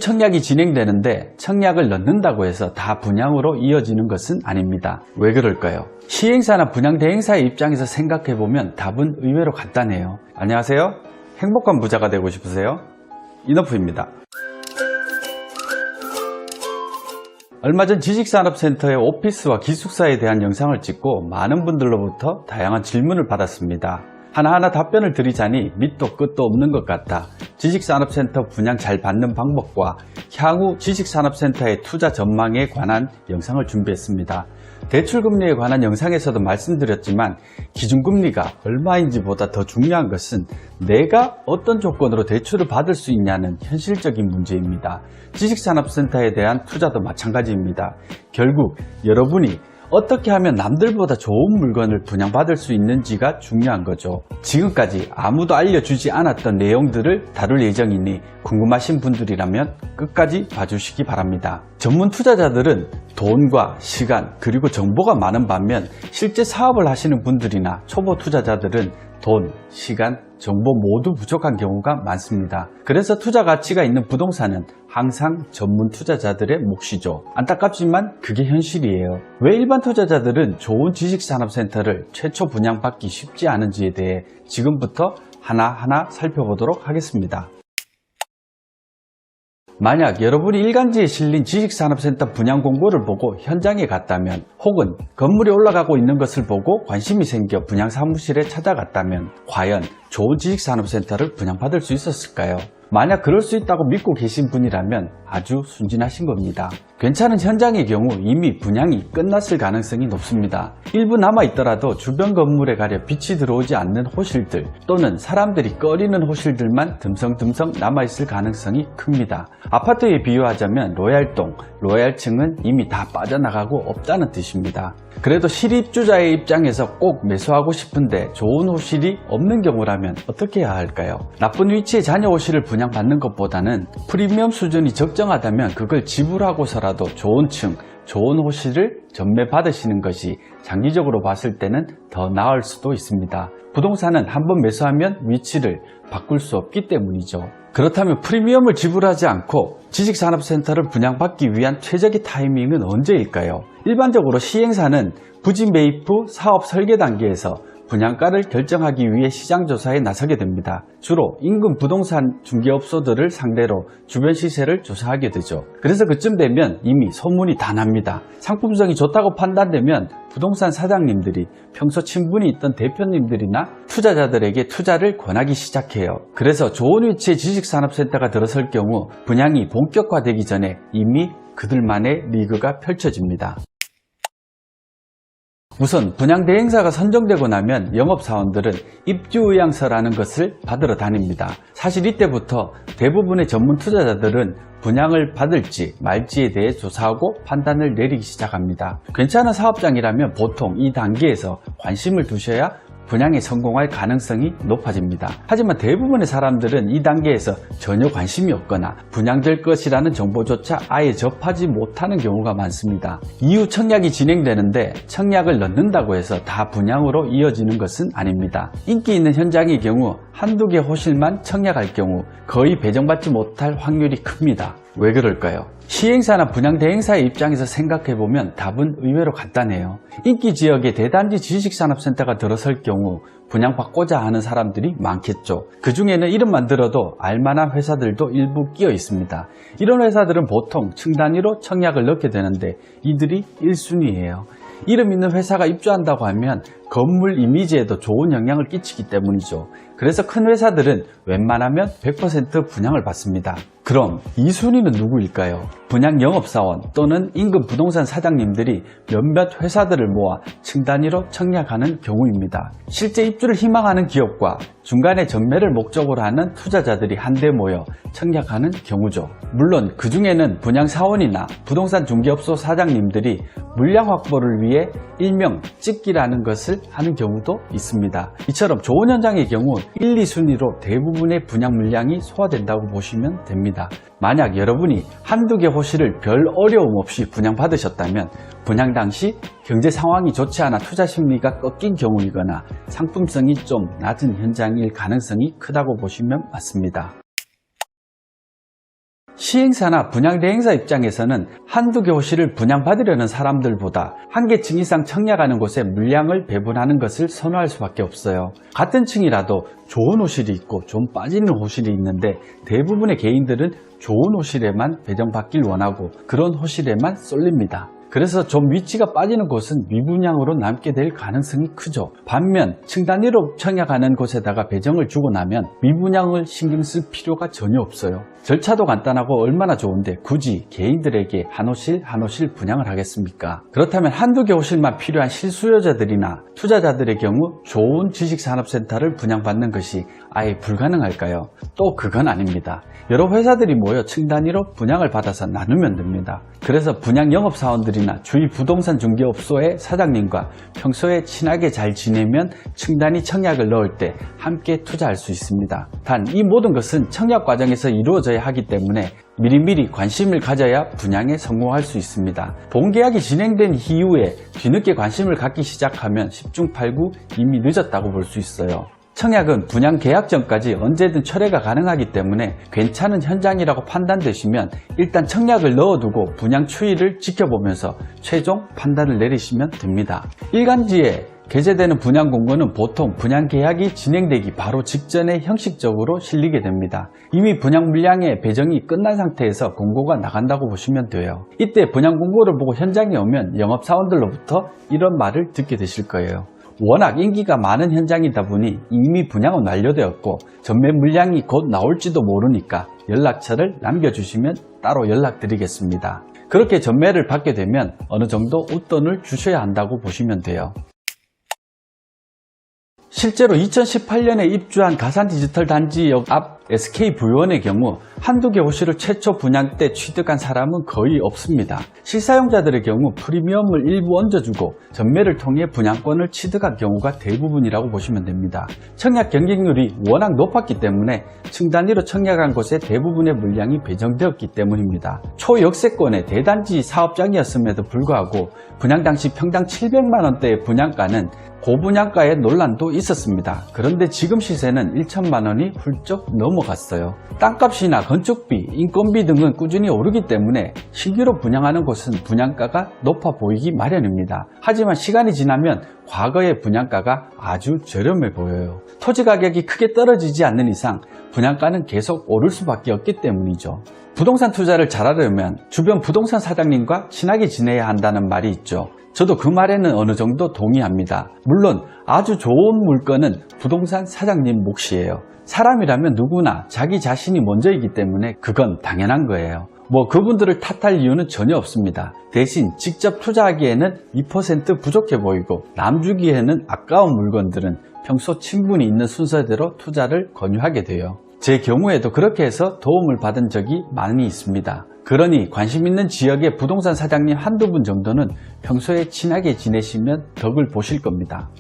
청약이 진행되는데 청약을 넣는다고 해서 다 분양으로 이어지는 것은 아닙니다. 왜 그럴까요? 시행사나 분양 대행사의 입장에서 생각해보면 답은 의외로 간단해요. 안녕하세요. 행복한 부자가 되고 싶으세요? 이너프입니다. 얼마 전 지식산업센터의 오피스와 기숙사에 대한 영상을 찍고 많은 분들로부터 다양한 질문을 받았습니다. 하나하나 답변을 드리자니 밑도 끝도 없는 것 같아 지식산업센터 분양 잘 받는 방법과 향후 지식산업센터의 투자 전망에 관한 영상을 준비했습니다. 대출금리에 관한 영상에서도 말씀드렸지만 기준금리가 얼마인지 보다 더 중요한 것은 내가 어떤 조건으로 대출을 받을 수 있냐는 현실적인 문제입니다. 지식산업센터에 대한 투자도 마찬가지입니다. 결국 여러분이 어떻게 하면 남들보다 좋은 물건을 분양받을 수 있는지가 중요한 거죠. 지금까지 아무도 알려주지 않았던 내용들을 다룰 예정이니 궁금하신 분들이라면 끝까지 봐주시기 바랍니다. 전문 투자자들은 돈과 시간 그리고 정보가 많은 반면 실제 사업을 하시는 분들이나 초보 투자자들은 돈, 시간, 정보 모두 부족한 경우가 많습니다. 그래서 투자 가치가 있는 부동산은 항상 전문 투자자들의 몫이죠. 안타깝지만 그게 현실이에요. 왜 일반 투자자들은 좋은 지식산업센터를 최초 분양받기 쉽지 않은지에 대해 지금부터 하나하나 살펴보도록 하겠습니다. 만약 여러분이 일간지에 실린 지식산업센터 분양 공고를 보고 현장에 갔다면 혹은 건물이 올라가고 있는 것을 보고 관심이 생겨 분양 사무실에 찾아갔다면 과연 좋은 지식산업센터를 분양받을 수 있었을까요? 만약 그럴 수 있다고 믿고 계신 분이라면 아주 순진하신 겁니다. 괜찮은 현장의 경우 이미 분양이 끝났을 가능성이 높습니다. 일부 남아있더라도 주변 건물에 가려 빛이 들어오지 않는 호실들 또는 사람들이 꺼리는 호실들만 듬성듬성 남아있을 가능성이 큽니다. 아파트에 비유하자면 로얄동, 로얄층은 이미 다 빠져나가고 없다는 뜻입니다. 그래도 실입주자의 입장에서 꼭 매수하고 싶은데 좋은 호실이 없는 경우라면 어떻게 해야 할까요? 나쁜 위치의 자녀 호실을 분양받는 것보다는 프리미엄 수준이 적정하다면 그걸 지불하고서라도 좋은 층, 좋은 호실을 전매 받으시는 것이 장기적으로 봤을 때는 더 나을 수도 있습니다. 부동산은 한번 매수하면 위치를 바꿀 수 없기 때문이죠. 그렇다면 프리미엄을 지불하지 않고 지식산업센터를 분양받기 위한 최적의 타이밍은 언제일까요? 일반적으로 시행사는 부지 매입 후 사업 설계 단계에서 분양가를 결정하기 위해 시장조사에 나서게 됩니다. 주로 인근 부동산 중개업소들을 상대로 주변 시세를 조사하게 되죠. 그래서 그쯤 되면 이미 소문이 다 납니다. 상품성이 좋다고 판단되면 부동산 사장님들이 평소 친분이 있던 대표님들이나 투자자들에게 투자를 권하기 시작해요. 그래서 좋은 위치의 지식산업센터가 들어설 경우 분양이 본격화되기 전에 이미 그들만의 리그가 펼쳐집니다. 우선 분양 대행사가 선정되고 나면 영업사원들은 입주의향서라는 것을 받으러 다닙니다. 사실 이때부터 대부분의 전문 투자자들은 분양을 받을지 말지에 대해 조사하고 판단을 내리기 시작합니다. 괜찮은 사업장이라면 보통 이 단계에서 관심을 두셔야 분양에 성공할 가능성이 높아집니다. 하지만 대부분의 사람들은 이 단계에서 전혀 관심이 없거나 분양될 것이라는 정보조차 아예 접하지 못하는 경우가 많습니다. 이후 청약이 진행되는데 청약을 넣는다고 해서 다 분양으로 이어지는 것은 아닙니다. 인기 있는 현장의 경우 한두 개 호실만 청약할 경우 거의 배정받지 못할 확률이 큽니다. 왜 그럴까요? 시행사나 분양 대행사의 입장에서 생각해보면 답은 의외로 간단해요. 인기 지역에 대단지 지식산업센터가 들어설 경우 분양받고자 하는 사람들이 많겠죠. 그 중에는 이름만 들어도 알만한 회사들도 일부 끼어 있습니다. 이런 회사들은 보통 층 단위로 청약을 넣게 되는데 이들이 1순위예요. 이름 있는 회사가 입주한다고 하면 건물 이미지에도 좋은 영향을 끼치기 때문이죠. 그래서 큰 회사들은 웬만하면 100% 분양을 받습니다. 그럼 2순위는 누구일까요? 분양 영업사원 또는 인근 부동산 사장님들이 몇몇 회사들을 모아 층 단위로 청약하는 경우입니다. 실제 입주를 희망하는 기업과 중간에 전매를 목적으로 하는 투자자들이 한데 모여 청약하는 경우죠. 물론 그 중에는 분양사원이나 부동산 중개업소 사장님들이 물량 확보를 위해 일명 찍기라는 것을 하는 경우도 있습니다. 이처럼 좋은 현장의 경우 1, 2순위로 대부분의 분양 물량이 소화된다고 보시면 됩니다. 만약 여러분이 한두 개 호실을 별 어려움 없이 분양받으셨다면 분양 당시 경제 상황이 좋지 않아 투자 심리가 꺾인 경우이거나 상품성이 좀 낮은 현장일 가능성이 크다고 보시면 맞습니다. 시행사나 분양대행사 입장에서는 한두 개 호실을 분양받으려는 사람들보다 한 개 층 이상 청약하는 곳에 물량을 배분하는 것을 선호할 수밖에 없어요. 같은 층이라도 좋은 호실이 있고 좀 빠지는 호실이 있는데 대부분의 개인들은 좋은 호실에만 배정받길 원하고 그런 호실에만 쏠립니다. 그래서 좀 위치가 빠지는 곳은 미분양으로 남게 될 가능성이 크죠. 반면 층 단위로 청약하는 곳에다가 배정을 주고 나면 미분양을 신경 쓸 필요가 전혀 없어요. 절차도 간단하고 얼마나 좋은데 굳이 개인들에게 한 호실 한 호실 분양을 하겠습니까? 그렇다면 한두 개 호실만 필요한 실수요자들이나 투자자들의 경우 좋은 지식산업센터를 분양받는 것이 아예 불가능할까요? 또 그건 아닙니다. 여러 회사들이 모여 층 단위로 분양을 받아서 나누면 됩니다. 그래서 분양 영업사원들이나 주위 부동산 중개업소의 사장님과 평소에 친하게 잘 지내면 층 단위 청약을 넣을 때 함께 투자할 수 있습니다. 단 이 모든 것은 청약 과정에서 이루어져야 하기 때문에 미리미리 관심을 가져야 분양에 성공할 수 있습니다. 본계약이 진행된 이후에 뒤늦게 관심을 갖기 시작하면 10중 8구 이미 늦었다고 볼 수 있어요. 청약은 분양 계약 전까지 언제든 철회가 가능하기 때문에 괜찮은 현장이라고 판단되시면 일단 청약을 넣어두고 분양 추이를 지켜보면서 최종 판단을 내리시면 됩니다. 일간지에 게재되는 분양 공고는 보통 분양 계약이 진행되기 바로 직전에 형식적으로 실리게 됩니다. 이미 분양 물량의 배정이 끝난 상태에서 공고가 나간다고 보시면 돼요. 이때 분양 공고를 보고 현장에 오면 영업사원들로부터 이런 말을 듣게 되실 거예요. 워낙 인기가 많은 현장이다 보니 이미 분양은 완료되었고 전매 물량이 곧 나올지도 모르니까 연락처를 남겨주시면 따로 연락드리겠습니다. 그렇게 전매를 받게 되면 어느 정도 웃돈을 주셔야 한다고 보시면 돼요. 실제로 2018년에 입주한 가산디지털 단지역 앞 SK부연의 경우 한두 개 호실을 최초 분양 때 취득한 사람은 거의 없습니다. 실사용자들의 경우 프리미엄을 일부 얹어주고 전매를 통해 분양권을 취득한 경우가 대부분이라고 보시면 됩니다. 청약 경쟁률이 워낙 높았기 때문에 층 단위로 청약한 곳에 대부분의 물량이 배정되었기 때문입니다. 초역세권의 대단지 사업장이었음에도 불구하고 분양 당시 평당 700만 원대의 분양가는 고분양가의 논란도 있었습니다. 그런데 지금 시세는 1천만 원이 훌쩍 넘어갔어요. 땅값이나 건축비, 인건비 등은 꾸준히 오르기 때문에 신규로 분양하는 곳은 분양가가 높아 보이기 마련입니다. 하지만 시간이 지나면 과거의 분양가가 아주 저렴해 보여요. 토지 가격이 크게 떨어지지 않는 이상 분양가는 계속 오를 수밖에 없기 때문이죠. 부동산 투자를 잘하려면 주변 부동산 사장님과 친하게 지내야 한다는 말이 있죠. 저도 그 말에는 어느 정도 동의합니다. 물론 아주 좋은 물건은 부동산 사장님 몫이에요. 사람이라면 누구나 자기 자신이 먼저이기 때문에 그건 당연한 거예요. 그분들을 탓할 이유는 전혀 없습니다. 대신 직접 투자하기에는 2% 부족해 보이고 남 주기에는 아까운 물건들은 평소 친분이 있는 순서대로 투자를 권유하게 돼요. 제 경우에도 그렇게 해서 도움을 받은 적이 많이 있습니다. 그러니 관심 있는 지역의 부동산 사장님 한두 분 정도는 평소에 친하게 지내시면 덕을 보실 겁니다.